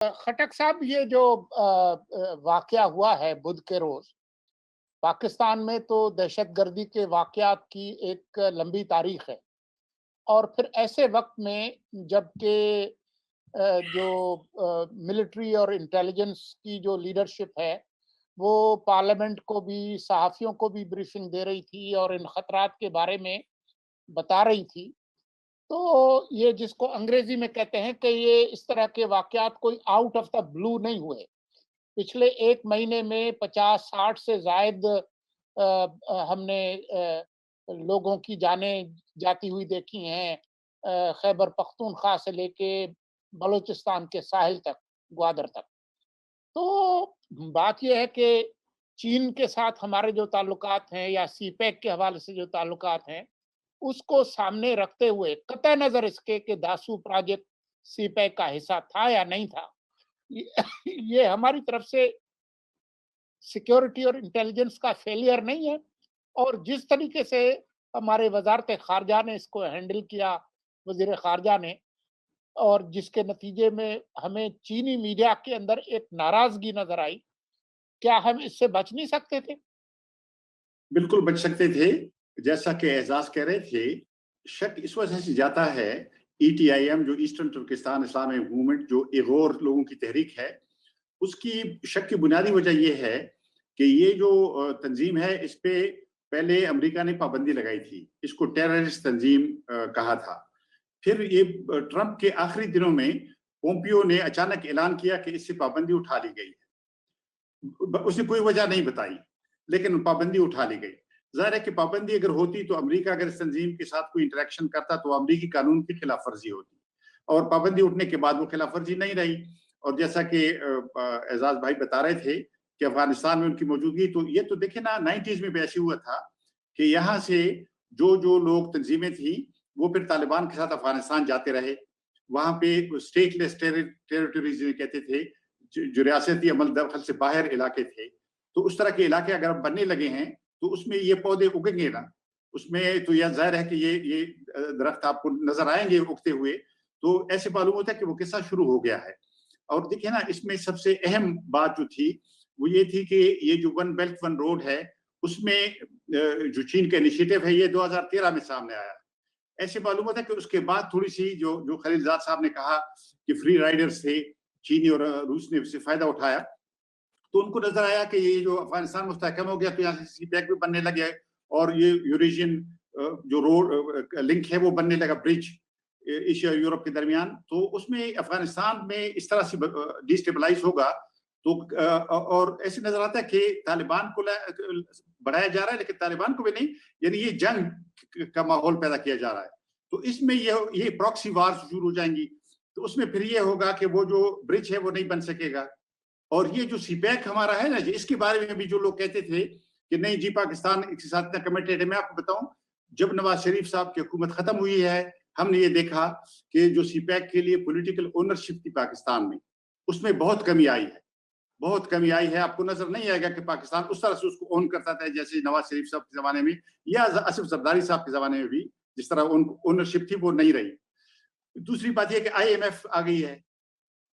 खटक साहब, ये जो वाकया हुआ है बुध के रोज, पाकिस्तान में तो दहशतगर्दी के वाकयात की एक लंबी तारीख है। और फिर ऐसे वक्त में जबकि जो मिलिट्री और इंटेलिजेंस की जो लीडरशिप है, वो पार्लियामेंट को भी, सहाफ़ियों को भी ब्रीफिंग दे रही थी और इन खतरात के बारे में बता रही थी। तो ये जिसको अंग्रेजी में कहते हैं कि ये इस तरह के वाकयात कोई आउट ऑफ द ब्लू नहीं हुए। पिछले 1 महीने में 50-60 से ज़ायद हमने लोगों की जानें जाती हुई देखी हैं, खैबर पख्तूनख्वा से लेके बलूचिस्तान के साहिल तक, ग्वादर तक। तो बात ये है कि चीन के साथ हमारे जो ताल्लुकात हैं या सीपेक के हवाले से जो ताल्लुकात हैं, उसको सामने रखते हुए कतई नज़र इसके कि दासू प्रोजेक्ट सीपेक का हिस्सा था या नहीं था, ये ये हमारी तरफ से सिक्योरिटी और इंटेलिजेंस का फेलियर नहीं है। और जिस तरीके से हमारे वजारत खारजा ने इसको हैंडल किया, वजीर खारजा ने, और जिसके नतीजे में हमें चीनी मीडिया के अंदर एक नाराजगी नजर आई, क्या हम इससे बच नहीं सकते थे? बिल्कुल बच सकते थे। जैसा कि एजाज कह रहे थे, शक इस वजह से जाता है। ईटीआईएम जो ईस्टर्न तुर्किस्तान इस्लामिक मूवमेंट, जो इगोर लोगों की तहरीक है, उसकी शक की बुनियादी वजह यह है कि ये जो तंजीम है, इस पे पहले अमेरिका ने पाबंदी लगाई थी। इसको टेररिस्ट तंजीम कहा था। फिर ये ट्रंप के आखिरी दिनों में पोम्पियो ने अचानक ऐलान किया कि इससे पाबंदी उठा ली गई है। उसने कोई वजह नहीं बताई, लेकिन पाबंदी उठा ली गई। जाहिर है कि पाबंदी अगर होती तो अमेरिका अगर इस तंजीम के साथ कोई इंटरेक्शन करता तो अमेरिकी कानून की खिलाफ वर्जी होती, और पाबंदी उठने के बाद वो खिलाफ वर्जी नहीं रही। और जैसा कि एजाज भाई बता रहे थे कि अफगानिस्तान में उनकी मौजूदगी, तो ये तो देखे ना, 90s में भी ऐसे हुआ था कि यहाँ से जो जो लोग तंजीमें थी वो फिर तालिबान के साथ अफगानिस्तान जाते रहे। वहां पे स्टेटलेस टेरिटरीज कहते थे, जो रियासती अमल दखल से बाहर इलाके थे। तो उस तरह के इलाके अगर बनने लगे हैं तो उसमें ये पौधे उगेंगे ना, उसमें तो यह जाहिर है कि ये दरख्त आपको नजर आएंगे उगते हुए। तो ऐसे मालूम होता है कि वो किस्सा शुरू हो गया है। और देखिए ना, इसमें सबसे अहम बात जो थी वो ये थी कि ये जो वन बेल्ट वन रोड है, उसमें जो चीन का इनिशिएटिव है, ये 2013 में सामने आया। ऐसे मालूम होता है कि उसके बाद थोड़ी सी जो जो खलीलजाद साहब ने कहा कि फ्री राइडर्स थे, चीनी और रूस ने उससे फायदा उठाया, तो उनको नजर आया कि ये जो अफगानिस्तान मुस्तहकम हो गया तो यहाँ से सी पैक भी बनने लगे, और ये यूरेशियन जो रोड लिंक है वो बनने लगा, ब्रिज एशिया यूरोप के दरमियान। तो उसमें अफगानिस्तान में इस तरह से डिस्टेबलाइज होगा। तो और ऐसे नजर आता है कि तालिबान को बढ़ाया जा रहा है, लेकिन तालिबान को भी नहीं, यानी ये जंग का माहौल पैदा किया जा रहा है। तो इसमें ये प्रॉक्सी वार शुरू हो जाएंगी। तो उसमें फिर ये होगा कि वो जो ब्रिज है वो नहीं बन सकेगा। और ये जो सीपैक हमारा है ना जी, इसके बारे में भी जो लोग कहते थे कि नहीं जी पाकिस्तान इसके साथ इतना कमिटेड है, मैं आपको बताऊं, जब नवाज शरीफ साहब की हुकूमत खत्म हुई है, हमने ये देखा कि जो सीपैक के लिए पॉलिटिकल ओनरशिप थी पाकिस्तान में, उसमें बहुत कमी आई है, बहुत कमी आई है। आपको नजर नहीं आएगा कि पाकिस्तान उस तरह से उसको ओन करता था जैसे नवाज शरीफ साहब के जमाने में या आसिफ जरदारी साहब के जमाने में भी जिस तरह ओनरशिप थी वो नहीं रही। दूसरी बात यह कि आईएमएफ आ गई है।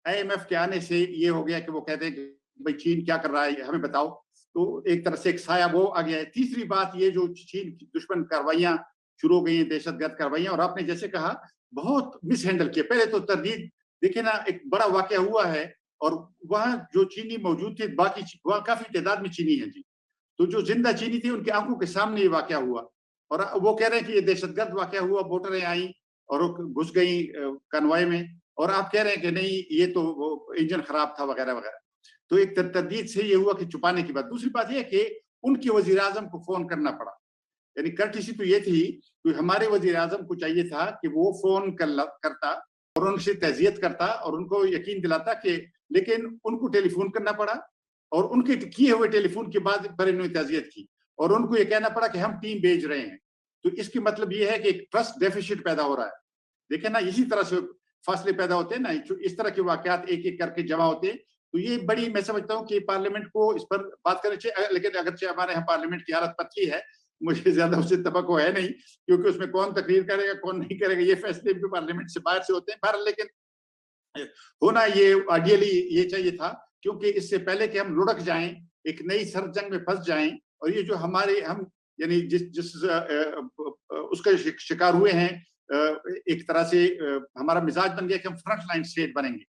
आईएमएफ के आने से ये हो गया कि वो कहते हैं कि भाई चीन क्या कर रहा है हमें बताओ। तो एक तरह से एक साया वो आ गया है। तीसरी बात ये जो चीन की दुश्मन कार्रवाइयां शुरू हो गई हैं, दहशतगर्द कार्रवाइयां, और आपने जैसे कहा बहुत मिस हैंडल किया। पहले तो तरदीद देखिए ना, एक बड़ा वाकया हुआ है और वहां जो चीनी मौजूद थे, बाकी वहां काफी तादाद में चीनी है जी, तो जो जिंदा चीनी थी उनकी आंखों के सामने ये वाकया हुआ, और वो कह रहे हैं कि ये दहशतगर्द वाकया हुआ, वोटरें आई और घुस गई कन्वॉय में, और आप कह रहे हैं कि नहीं ये तो वो इंजन खराब था वगैरह वगैरह। तो एक तरदीद से ये हुआ कि छुपाने की बात। दूसरी बात यह कि उनके वजीर आजम को फोन करना पड़ा, यानी कर्टिसी तो ये थी कि हमारे वजीर आजम को चाहिए था कि वो फोन करता और उनसे तहजियत करता और उनको यकीन दिलाता कि, लेकिन उनको टेलीफोन करना पड़ा, और उनके किए हुए टेलीफोन के बाद पर इन्होंने तहजियत की, और उनको ये कहना पड़ा कि हम टीम भेज रहे हैं। तो इसकी मतलब ये है कि एक ट्रस्ट डेफिसिट पैदा हो रहा है। देखे ना, इसी तरह से फासले पैदा होते हैं ना, इस तरह के वाकयात एक एक करके जमा होते हैं। तो ये बड़ी, मैं समझता हूँ कि पार्लियामेंट को इस पर बात करनी चाहिए, लेकिन अगरचे हमारे यहाँ पार्लियामेंट की हालत पतली है, मुझे ज्यादा उससे तवक्को है नहीं, क्योंकि उसमें कौन तकरीर करेगा कौन नहीं करेगा ये फैसले भी पार्लियामेंट से बाहर से होते हैं। लेकिन होना ये आइडियली ये चाहिए था, क्योंकि इससे पहले कि हम लुढ़क जाएं, एक नई सर्द जंग में फंस जाएं, और ये जो हमारे हम यानी जिस उसका शिकार हुए हैं, एक तरह से हमारा मिजाज बन गया कि हम फ्रंट लाइन स्टेट बनेंगे,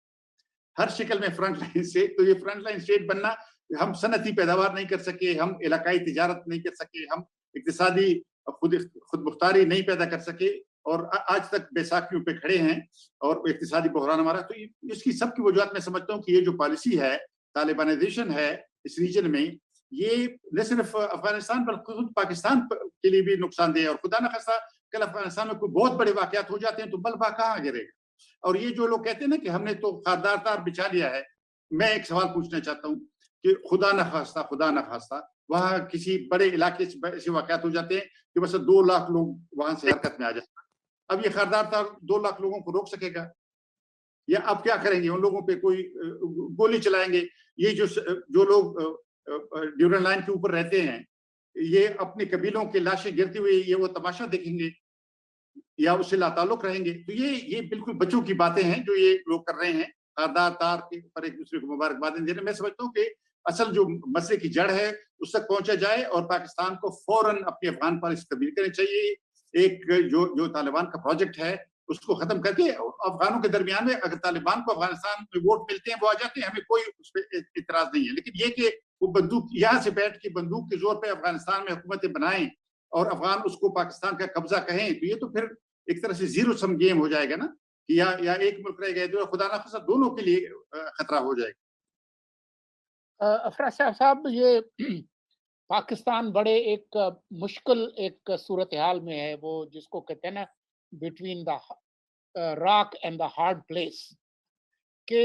हर शिकल में फ्रंट लाइन स्टेट। तो ये फ्रंट लाइन स्टेट बनना, हम सनती पैदावार नहीं कर सके, हम इलाकाई तिजारत नहीं कर सके, हम इक्तिसादी खुद मुख्तारी नहीं पैदा कर सके, और आज तक बैसाखियों पे खड़े हैं, और इक्तिसादी बहरान हमारा। तो इसकी सबकी वजूहत मैं समझता हूँ कि ये जो पॉलिसी है, तालिबानाइजेशन है इस रीजन में, ये न सिर्फ अफगानिस्तान बल्कि खुद पाकिस्तान के लिए भी नुकसानदेह है। और खुदा न खास्ता कल अफगानिस्तान में कोई बहुत बड़े वाकयात हो जाते हैं तो मलबा कहाँ गिरेगा। और ये जो लोग कहते हैं ना कि हमने तो खारदार तार बिछा लिया है, मैं एक सवाल पूछना चाहता हूँ कि खुदा न खास्ता वहाँ किसी बड़े इलाके से ऐसे वाकयात हो जाते हैं कि बस 2 लाख लोग वहां से हरकत में आ जाते हैं। अब ये खारदार तार 2 लाख लोगों को रोक सकेगा? या अब क्या करेंगे? उन लोगों पे कोई गोली चलाएंगे? ये जो लोग ड्यूरन लाइन के ऊपर रहते हैं, ये अपने कबीलों के लाशें गिरती हुई ये वो तमाशा देखेंगे या उससे लाताल्लुक रहेंगे? तो ये बिल्कुल बच्चों की बातें हैं जो ये लोग कर रहे हैं, खारदार तार के पर एक दूसरे को मुबारकबाद दे रहे हैं। मैं समझता हूँ कि असल जो मसले की जड़ है उस तक पहुंचा जाए, और पाकिस्तान को फौरन अपनी अफगान पॉलिसी तब्दील करनी चाहिए। एक जो तालिबान का प्रोजेक्ट है उसको खत्म करके अफगानों के दरमियान में, अगर तालिबान को अफगानिस्तान में वोट मिलते हैं वो आ जाते हैं, हमें कोई उस पर इतराज नहीं है। लेकिन ये कि वो बंदूक यहाँ से बैठ के बंदूक के जोर पे अफगानिस्तान में हुकूमतें बनाएं और अफगान उसको पाकिस्तान का कब्जा कहें, तो ये तो फिर एक तरह से जीरो सम गेम हो जाएगा ना, कि या एक मुल्क रह गए तो खुदा ना खास्ता दोनों के लिए खतरा हो जाएगा। अफरा साहब, ये पाकिस्तान बड़े एक मुश्किल एक सूरत हाल में है, वो जिसको कहते हैं ना between the rock and the hard place, कि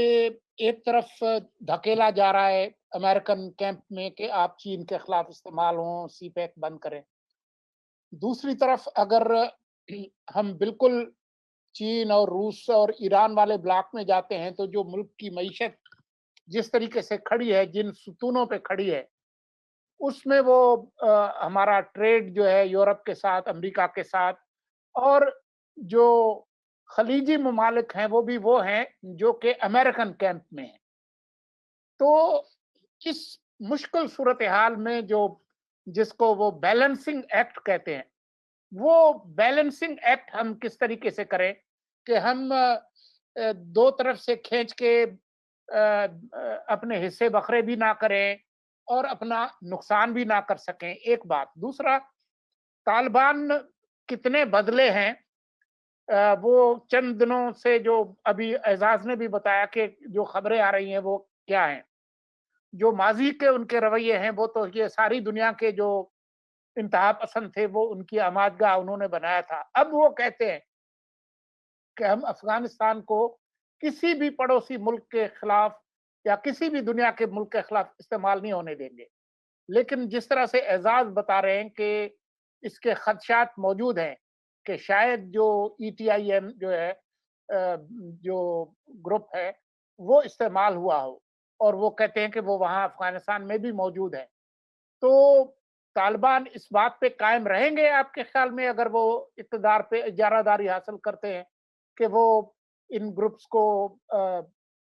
एक तरफ धकेला जा रहा है अमेरिकन कैंप में कि आप चीन के खिलाफ इस्तेमाल हों, सीपैक बंद करें। दूसरी तरफ अगर हम बिल्कुल चीन और रूस और ईरान वाले ब्लॉक में जाते हैं तो जो मुल्क की मईशत जिस तरीके से खड़ी है, जिन सुतूनों पे खड़ी है, उसमें वो हमारा ट्रेड जो है यूरोप के साथ, अमेरिका के साथ, और जो खलीजी ममालिक हैं वो भी वो हैं जो कि अमेरिकन कैंप में हैं। तो इस मुश्किल सूरत हाल में जो जिसको वो बैलेंसिंग एक्ट कहते हैं, वो बैलेंसिंग एक्ट हम किस तरीके से करें कि हम दो तरफ से खींच के अपने हिस्से बखरे भी ना करें और अपना नुकसान भी ना कर सकें, एक बात। दूसरा, तालिबान कितने बदले हैं, वो चंद दिनों से जो अभी एजाज ने भी बताया कि जो खबरें आ रही हैं वो क्या हैं। जो माजी के उनके रवैये हैं वो तो ये सारी दुनिया के जो इंतहा पसंद थे वो उनकी आमादगाह उन्होंने बनाया था। अब वो कहते हैं कि हम अफगानिस्तान को किसी भी पड़ोसी मुल्क के खिलाफ या किसी भी दुनिया के मुल्क के खिलाफ इस्तेमाल नहीं होने देंगे। लेकिन जिस तरह से एजाज बता रहे हैं कि इसके खदशात मौजूद हैं कि शायद जो ETIM जो है, जो ग्रुप है, वो इस्तेमाल हुआ हो, और वो कहते हैं कि वो वहाँ अफगानिस्तान में भी मौजूद है। तो तालिबान इस बात पे कायम रहेंगे आपके ख्याल में, अगर वो इक़्तिदार पे इजारादारी हासिल करते हैं, कि वो इन ग्रुप्स को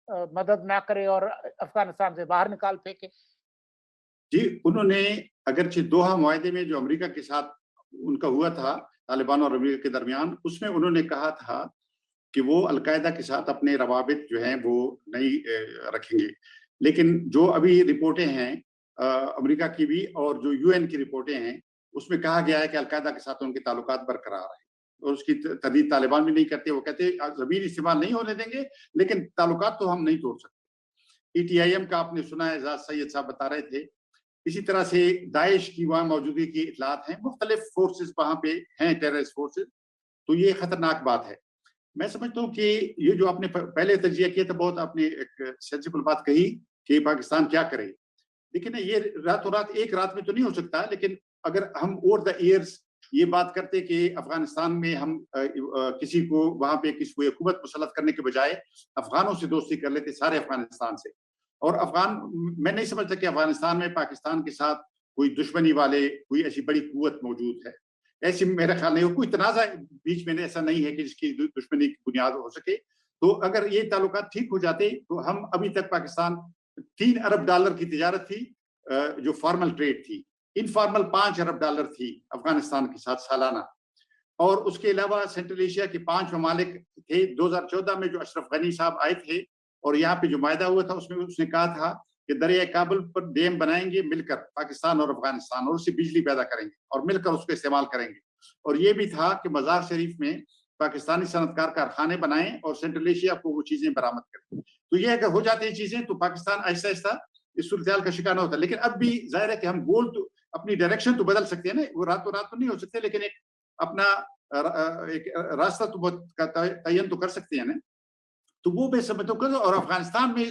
मदद ना करे और अफगानिस्तान से बाहर निकाल फेंके? जी, उन्होंने अगरचे दोहा मुआहदे में जो अमेरिका के साथ उनका हुआ था, तालिबान और अमेरिका के दरमियान, उसमें उन्होंने कहा था कि वो अलकायदा के साथ अपने रवाबित जो हैं वो नहीं रखेंगे। लेकिन जो अभी रिपोर्टें हैं अमेरिका की भी और जो UN की रिपोर्टें हैं, उसमें कहा गया है कि अलकायदा के साथ उनके ताल्लुकात बरकरार हैं, और उसकी तरदीद तालिबान भी नहीं करते। वो कहते ज़मीन इस्तेमाल नहीं होने देंगे, लेकिन ताल्लुकात तो हम नहीं तोड़ सकते। ETIM का आपने सुना है, एजाज सैयद साहब बता रहे थे। इसी तरह से दाइश की वहाँ मौजूदगी की इतलात हैं, मुख्तलिफ फोर्सेस वहाँ पे हैं, टेररिस्ट फोर्सेस। तो ये खतरनाक बात है। मैं समझता हूँ कि ये जो आपने पहले तजिया किया था, बहुत आपने एक सेंसिबल बात कही कि पाकिस्तान क्या करे। लेकिन ये रातों रात एक रात में तो नहीं हो सकता, लेकिन अगर हम ओवर द ईयर्स ये बात करते कि अफगानिस्तान में हम किसी को वहाँ पे किसी को हुकूमत मुसल्लत करने के बजाय अफगानों से दोस्ती कर लेते, सारे अफगानिस्तान से। और अफगान, मैं नहीं समझता कि अफगानिस्तान में पाकिस्तान के साथ कोई दुश्मनी वाले कोई ऐसी बड़ी कुव्वत मौजूद है। ऐसी मेरा ख्याल नहीं हो, कोई तनाज़ा बीच में ऐसा नहीं है कि जिसकी दुश्मनी की बुनियाद हो सके। تو اگر یہ تعلقات ٹھیک ہو جاتے تو ہم ابھی تک پاکستان $3 ارب کی تجارت تھی جو فارمل ٹریڈ تھی، انفارمل $5 ارب تھی افغانستان کے ساتھ سالانہ، اور اس کے علاوہ سینٹرل ایشیا کے 5 ممالک تھے۔ 2014 میں جو اشرف غنی صاحب آئے تھے اور یہاں پہ جو معاہدہ ہوا تھا اس میں اس نے کہا تھا کہ دریائے کابل پر ڈیم بنائیں گے مل کر پاکستان اور افغانستان، اور اس سے بجلی پیدا کریں گے اور مل کر اس کو استعمال کریں گے، اور یہ بھی تھا کہ مزار شریف میں پاکستانی صنعت کار کارخانے بنائیں اور سینٹرل ایشیا کو وہ چیزیں برآمد کریں۔ تو یہ اگر ہو جاتی ہیں چیزیں تو پاکستان آہستہ آہستہ اس صورتحال کا شکار نہ ہوتا، لیکن اب بھی ظاہر ہے کہ ہم گول تو اپنی ڈائریکشن تو بدل سکتے ہیں نا، وہ راتوں رات تو نہیں ہو سکتے، لیکن ایک اپنا ایک راستہ تو تعین تو کر سکتے ہیں نا۔ تو وہ میں سمجھتا ہوں، اور افغانستان میں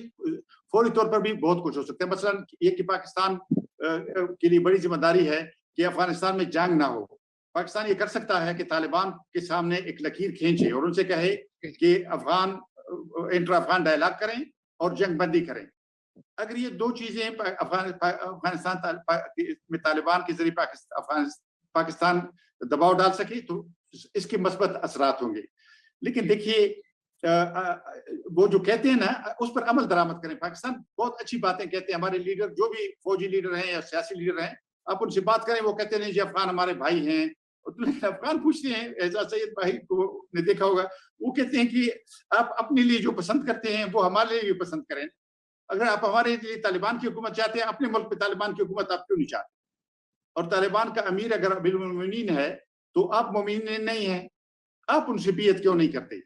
فوری طور پر بھی بہت کچھ ہو سکتا ہے۔ مثلا یہ کہ پاکستان کے لیے بڑی ذمہ داری ہے کہ افغانستان میں جنگ نہ ہو۔ پاکستان یہ کر سکتا ہے کہ طالبان کے سامنے ایک لکیر کھینچے اور ان سے کہے کہ انٹر افغان ڈائلاگ کریں اور جنگ بندی کریں۔ اگر یہ دو چیزیں افغانستان میں طالبان کے ذریعے پاکستان دباؤ ڈال سکے تو اس کے مثبت اثرات ہوں گے۔ لیکن دیکھیے وہ جو کہتے ہیں نا اس پر عمل درآمد کریں۔ پاکستان بہت اچھی باتیں کہتے ہیں، ہمارے لیڈر جو بھی فوجی لیڈر ہیں یا سیاسی لیڈر ہیں، آپ ان سے بات کریں، وہ کہتے ہیں جی افغان ہمارے بھائی ہیں۔ افغان پوچھتے ہیں، اعجاز سید بھائی کو نے دیکھا ہوگا، وہ کہتے ہیں کہ آپ اپنے لیے جو پسند کرتے ہیں وہ ہمارے لیے بھی پسند کریں۔ اگر آپ ہمارے لیے طالبان کی حکومت چاہتے ہیں، اپنے ملک پہ طالبان کی حکومت آپ کیوں نہیں چاہتے؟ اور طالبان کا امیر اگر امیر المومنین ہے تو آپ مومنین نہیں ہیں، آپ ان سے بیعت کیوں نہیں کرتے؟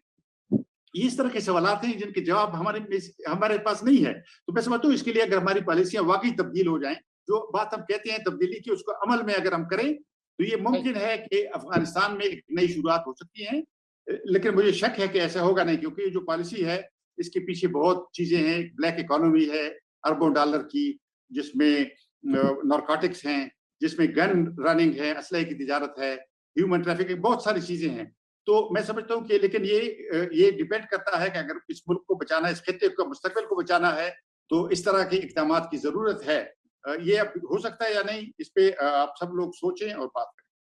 یہ اس طرح کے سوالات ہیں جن کے جواب ہمارے پاس نہیں ہے۔ تو میں سمجھتا ہوں اس کے لیے اگر ہماری پالیسیاں واقعی تبدیل ہو جائیں، جو بات ہم کہتے ہیں تبدیلی کی، اس کو عمل میں اگر ہم کریں تو یہ ممکن ہے کہ افغانستان میں ایک نئی شروعات ہو سکتی ہیں۔ لیکن مجھے شک ہے کہ ایسا ہوگا نہیں، کیونکہ یہ جو پالیسی ہے اس کے پیچھے بہت چیزیں ہیں۔ بلیک اکانومی ہے اربوں ڈالر کی، جس میں نارکوٹکس ہیں، جس میں گن رننگ ہے، اسلحے کی تجارت ہے، ہیومن ٹریفکنگ، بہت ساری چیزیں ہیں۔ تو میں سمجھتا ہوں کہ لیکن یہ ڈیپینڈ کرتا ہے کہ اگر اس ملک کو بچانا ہے، اس خطے کو مستقبل کو بچانا ہے تو اس طرح کے اقدامات کی ضرورت ہے۔ یہ اب ہو سکتا ہے یا نہیں، اس پہ آپ سب لوگ سوچیں اور بات کریں۔